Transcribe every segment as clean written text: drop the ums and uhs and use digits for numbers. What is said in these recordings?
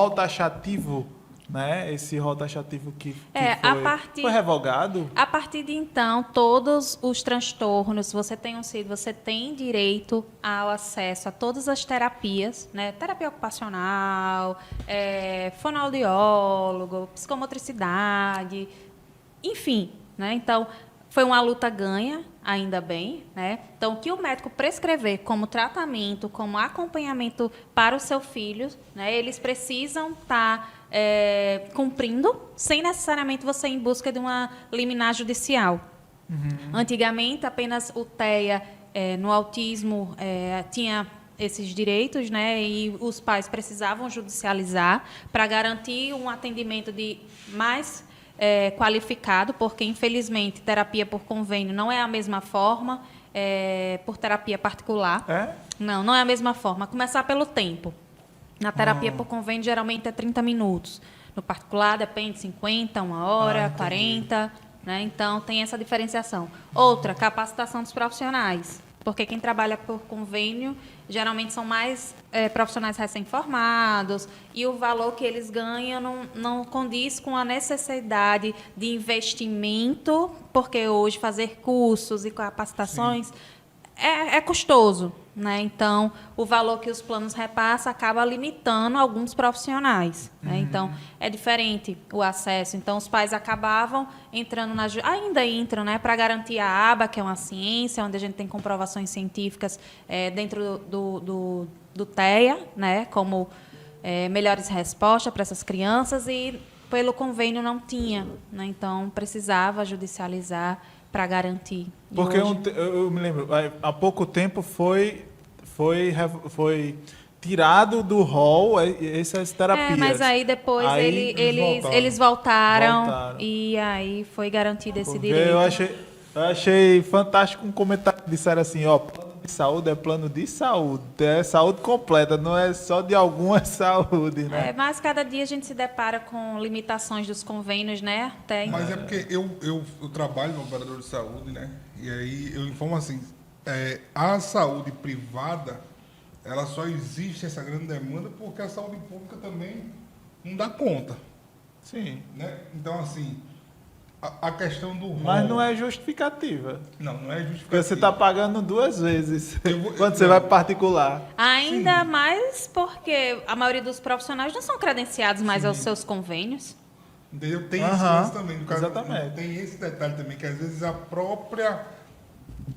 rol taxativo, né? Esse rol taxativo que foi revogado. A partir de então, todos os transtornos, você tem um CID, você tem direito ao acesso a todas as terapias, né? Terapia ocupacional, fonoaudiólogo, psicomotricidade, enfim, né? Então, foi uma luta ganha, ainda bem, né? Então, o que o médico prescrever como tratamento, como acompanhamento para o seu filho, né? Eles precisam estar cumprindo, sem necessariamente você ir em busca de uma liminar judicial. Antigamente, apenas o TEA, no autismo, tinha esses direitos, né? E os pais precisavam judicializar para garantir um atendimento de mais qualificado, porque, infelizmente, terapia por convênio não é a mesma forma por terapia particular. Não é a mesma forma. A começar pelo tempo. Na terapia por convênio, geralmente é 30 minutos. No particular, depende, 50, 1 hora, 40. Né? Então, tem essa diferenciação. Outra, capacitação dos profissionais. Porque quem trabalha por convênio, geralmente são mais profissionais recém-formados, e o valor que eles ganham não condiz com a necessidade de investimento, porque hoje fazer cursos e capacitações é custoso. Né? Então, o valor que os planos repassam acaba limitando alguns profissionais. Né? Então, é diferente o acesso. Então, os pais acabavam entrando ainda entram, né, para garantir a aba, que é uma ciência, onde a gente tem comprovações científicas dentro do TEA, né, como melhores respostas para essas crianças, e pelo convênio não tinha. Né? Então, precisava judicializar para garantir. Porque eu me lembro, há pouco tempo foi tirado do rol essas terapias. Mas aí depois eles voltaram e aí foi garantido esse direito. Eu achei fantástico um comentário que disseram assim, plano de saúde é plano de saúde, é saúde completa, não é só de alguma saúde, né? Mas cada dia a gente se depara com limitações dos convênios, né? Mas é porque eu trabalho no operador de saúde, né? E aí eu informo assim, a saúde privada, ela só existe essa grande demanda porque a saúde pública também não dá conta. Sim. Né? Então, assim, a questão do rol... Mas não é justificativa. Não é justificativa. Porque você está pagando 2 vezes quando você vai particular. Ainda mais porque a maioria dos profissionais não são credenciados mais aos seus convênios. Entendeu? Tem esse lance também. Exatamente. Tem esse detalhe também, que às vezes a própria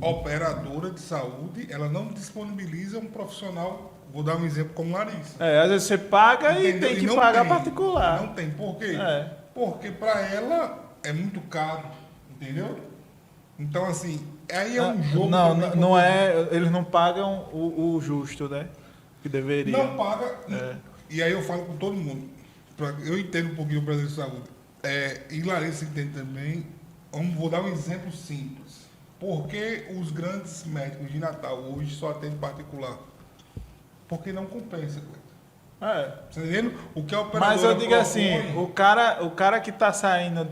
operadora de saúde, ela não disponibiliza um profissional, vou dar um exemplo como Larissa. Às vezes você paga e tem que pagar particular. Não tem. Por quê? Porque para ela é muito caro, entendeu? Então, assim, aí é um jogo... Não é... Eles não pagam o justo, né? Que deveria. Não paga. E aí eu falo com todo mundo. Eu entendo um pouquinho o Brasil de saúde. E Larissa entende também. Vou dar um exemplo simples. Por que os grandes médicos de Natal hoje só atendem particular? Porque não compensa, Cleiton. Você entendeu? O que a operadora Mas eu digo assim, o cara que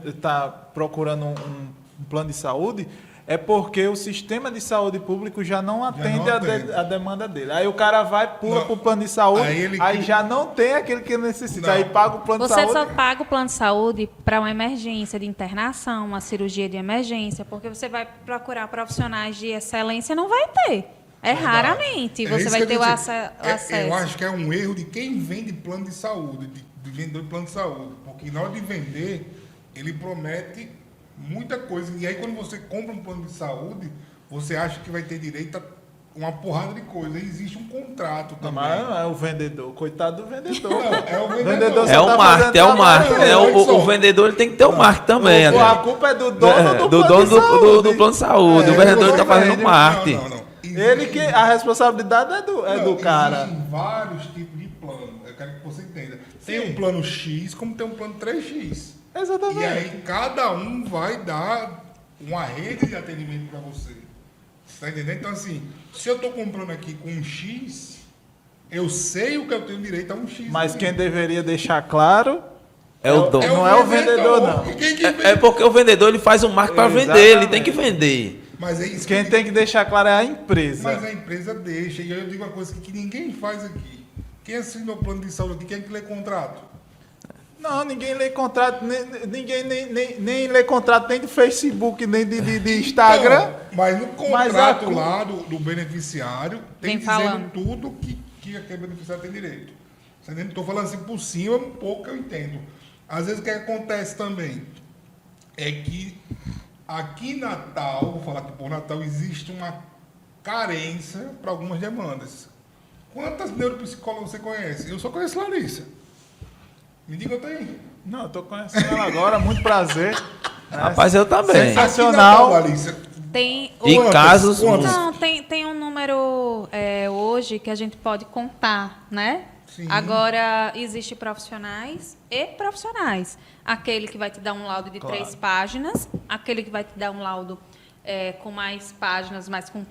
está procurando um plano de saúde, é porque o sistema de saúde público já não atende a demanda dele. Aí o cara pula para o plano de saúde, aí já não tem aquele que necessita. Aí paga o plano de saúde. Você só paga o plano de saúde para uma emergência de internação, uma cirurgia de emergência, porque você vai procurar profissionais de excelência, não vai ter. Raramente você vai ter o acesso. Eu acho que é um erro de quem vende plano de saúde, de vendedor de plano de saúde. Porque na hora de vender, ele promete muita coisa. E aí, quando você compra um plano de saúde, você acha que vai ter direito a uma porrada de coisa. Existe um contrato também. Mas não é o vendedor. Coitado do vendedor. Não, é o vendedor. É o marketing, o vendedor ele tem que ter o marketing também. A culpa é do dono do plano de saúde. O vendedor está fazendo marketing. Não. A responsabilidade é do cara. Existem vários tipos de plano. Eu quero que você entenda. Tem um plano X, como tem um plano 3X. Exatamente. E aí cada um vai dar uma rede de atendimento para você. Você está entendendo? Então, assim, se eu estou comprando aqui com um X, eu sei o que eu tenho direito a um X. Mas quem deveria deixar claro é o dono. Não é o vendedor, não. É porque o vendedor ele faz um marketing para vender, ele tem que vender. Mas é isso quem tem que deixar claro é a empresa. Mas a empresa deixa. E aí eu digo uma coisa que ninguém faz aqui. Quem assinou o plano de saúde aqui, quem é que lê contrato? Não, ninguém lê contrato, ninguém nem lê contrato nem do Facebook, nem de Instagram. Não, mas no Mas contrato lá do beneficiário, tem Vem dizendo falando. tudo que aquele beneficiário tem direito. Você não estou falando assim por cima, um pouco que eu entendo. Às vezes o que acontece também é que aqui em Natal, vou falar que por Natal, existe uma carência para algumas demandas. Quantas neuropsicólogas você conhece? Eu só conheço Larissa. Me diga outra aí. Não, eu tô conhecendo ela agora, muito prazer. Rapaz, eu também. Sensacional. Aqui em Natal, Larissa, Tem E Quantas? casos... Quantas? Não, tem um número hoje que a gente pode contar, né? Sim. Agora, existe profissionais e profissionais. Aquele que vai te dar um laudo de 3 páginas, aquele que vai te dar um laudo com mais páginas, mas com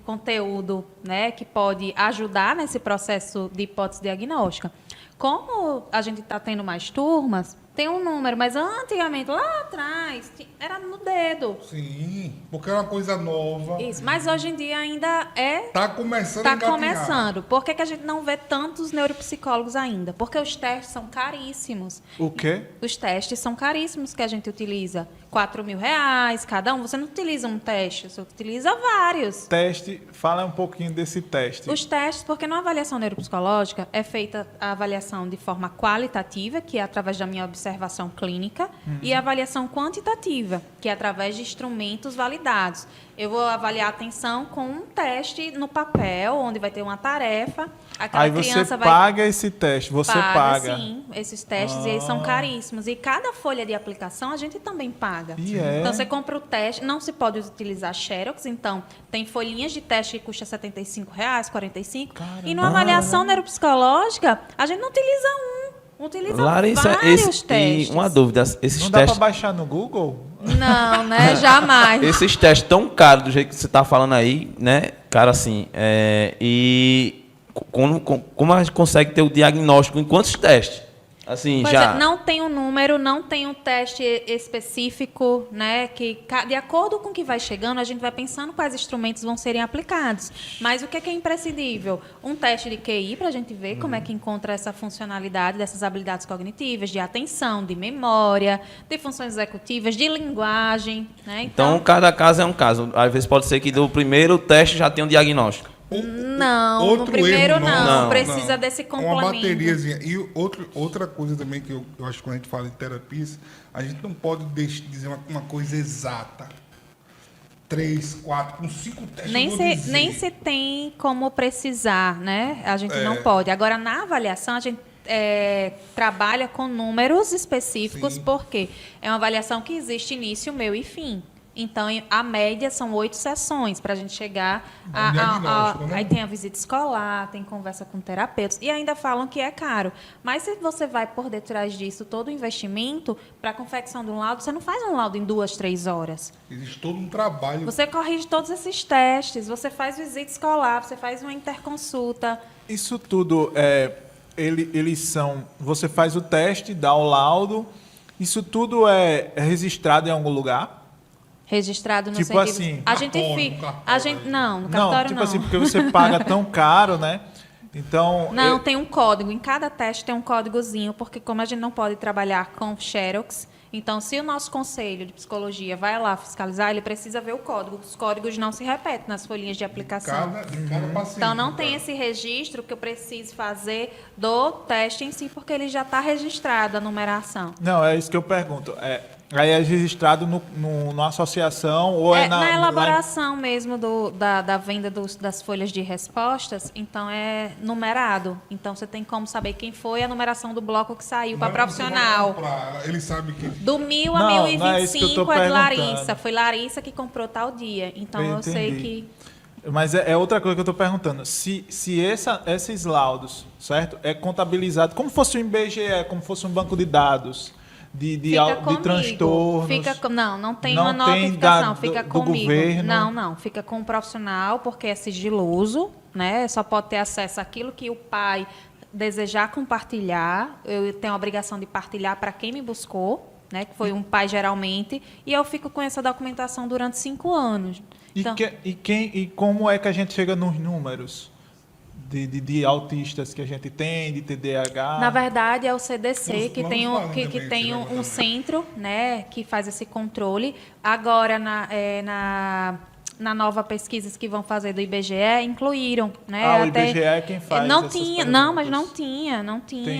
conteúdo, né? Que pode ajudar nesse processo de hipótese diagnóstica. Como a gente está tendo mais turmas, tem um número, mas antigamente, lá atrás, era no dedo. sim, porque é uma coisa nova. Isso, mas hoje em dia ainda Tá começando Está a engatinhar. começando. Por que a gente não vê tantos neuropsicólogos ainda? Porque os testes são caríssimos. O quê? Os testes são caríssimos que a gente utiliza. R$4.000 cada um. Você não utiliza um teste, você utiliza vários. Teste, fala um pouquinho desse teste. Os testes, porque na avaliação neuropsicológica é feita a avaliação de forma qualitativa, que é através da minha observação clínica, e a avaliação quantitativa, que é através de instrumentos validados. Eu vou avaliar a atenção com um teste no papel, onde vai ter uma tarefa. Aquela Aí você criança vai paga esse teste, você paga. Sim, esses testes, e eles são caríssimos. E cada folha de aplicação a gente também paga. E é? Então, você compra o teste, não se pode utilizar Xerox, então tem folhinhas de teste que custa R$75, R$45. E numa avaliação neuropsicológica, a gente não utiliza utiliza Larissa, vários testes. e uma dúvida, esses Não dá pra testes, baixar no Google? Não, né? Jamais. esses testes tão caros do jeito que você tá falando aí, né, cara, assim, e como a gente consegue ter o diagnóstico em quantos testes? Assim, Pois já... é, não tem um número, não tem um teste específico, né? Que de acordo com o que vai chegando, a gente vai pensando quais instrumentos vão serem aplicados. Mas o que é imprescindível? Um teste de QI para a gente ver como é que encontra essa funcionalidade dessas habilidades cognitivas, de atenção, de memória, de funções executivas, de linguagem, né? Então, cada caso é um caso. Às vezes pode ser que do primeiro teste já tenha um diagnóstico. Não, no Outro primeiro erro, não. Não, Precisa desse complemento. Uma bateriazinha. E outra coisa também que eu acho que quando a gente fala em terapias, a gente não pode dizer uma coisa exata. 3, 4, com 5 testes. Nem se tem como precisar, né? A gente não pode. Agora, na avaliação, a gente trabalha com números específicos, Sim. porque é uma avaliação que existe início, meio e fim. Então, a média são 8 sessões para a gente chegar diagnóstico, né? Aí tem a visita escolar, tem conversa com terapeutas, e ainda falam que é caro. Mas se você vai por detrás disso todo o investimento para a confecção de um laudo, você não faz um laudo em 2, 3 horas. Existe todo um trabalho. Você corrige todos esses testes, você faz visita escolar, você faz uma interconsulta. Isso tudo, eles são... Você faz o teste, dá o laudo. Isso tudo é registrado em algum lugar? Registrado no Tipo sentido... assim, a gente cartório, fica... no cartório. A gente, não, no Não, cartório tipo não. assim, porque você paga tão caro, né? Então... Não, tem um código. Em cada teste tem um códigozinho, porque como a gente não pode trabalhar com Xerox, então se o nosso conselho de psicologia vai lá fiscalizar, ele precisa ver o código. Os códigos não se repetem nas folhinhas de aplicação. de cada paciente. Então, não no tem caso. esse registro que eu preciso fazer do teste em si, porque ele já está registrado, a numeração. Não, é isso que eu pergunto. Aí é registrado numa associação ou Na elaboração mesmo da venda das folhas de respostas, então é numerado. Então, você tem como saber quem foi a numeração do bloco que saiu para Mas profissional. você vai comprar, ele sabe que... Do 1000 a Não, não é isso que eu tô 1025 é de perguntando. Larissa. Foi Larissa que comprou tal dia. Então, eu sei Entendi. que... Mas é outra coisa que eu estou perguntando. Se esses laudos, certo? É contabilizado como fosse um IBGE, como fosse um banco de dados de transtornos. Não tem Não uma tem notificação, do fica governo. comigo. Não, fica com o profissional, porque é sigiloso, né? Só pode ter acesso àquilo que o pai desejar compartilhar. Eu tenho a obrigação de partilhar para quem me buscou, né? Que foi um pai geralmente, e eu fico com essa documentação durante 5 anos. Então, E como é que a gente chega nos números de autistas que a gente tem, de TDAH? Na verdade, é o CDC que Vamos tem, falar que também, tem você vai um botar. centro, né, que faz esse controle. Agora, na nova pesquisa que vão fazer do IBGE, incluíram, né? Ah, o IBGE é quem faz Não essas tinha, perguntas. não, mas não tinha. Entendi.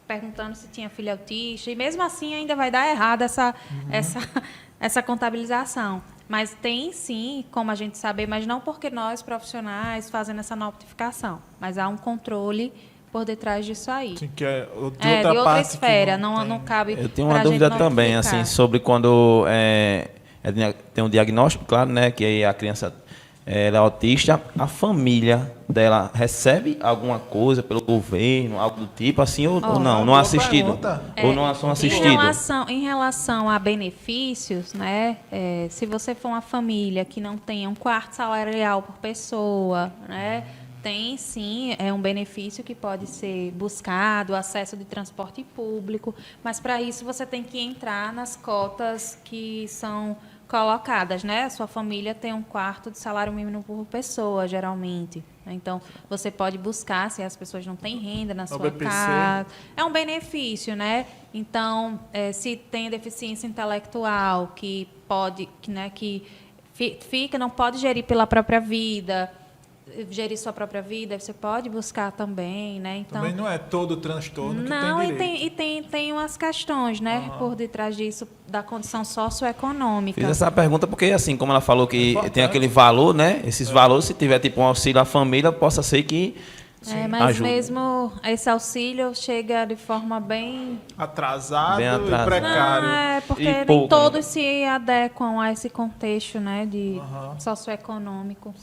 Perguntando se tinha filho autista. E mesmo assim ainda vai dar errado essa contabilização. Mas tem sim, como a gente sabe, mas não porque nós, profissionais, fazendo essa notificação. Mas há um controle por detrás disso aí. Sim, que é De outra parte que esfera, não não tem. cabe. Eu tenho uma pra dúvida gente também, notificar. assim, sobre quando tem um diagnóstico, claro, né, que aí a criança ela é autista, a família dela recebe alguma coisa pelo governo, algo do tipo, assim, ou não? Não boa assistido? pergunta. Ou não são Em assistidos? relação a benefícios, né? Se você for uma família que não tenha um quarto salarial por pessoa, né? Tem sim, um benefício que pode ser buscado, acesso de transporte público, mas para isso você tem que entrar nas cotas que são colocadas, né? A sua família tem um quarto de salário mínimo por pessoa, geralmente. Né? Então, você pode buscar se as pessoas não têm renda na sua BPC. casa. É um benefício, né? Então, se tem deficiência intelectual, que pode, que fica, não pode gerir pela própria vida, gerir sua própria vida, você pode buscar também, né? Então, Também não é todo transtorno que não, tem direito. tem umas questões, né, por detrás disso, da condição socioeconômica. Fiz essa pergunta porque, assim, como ela falou que importante. tem aquele valor, né? Esses valores, se tiver tipo um auxílio à família, possa ser que Mas ajude. mesmo esse auxílio chega de forma bem... Atrasado, Bem atrasado. e precário. Não, porque E nem pouco, todos se adequam a esse contexto, né, de socioeconômico.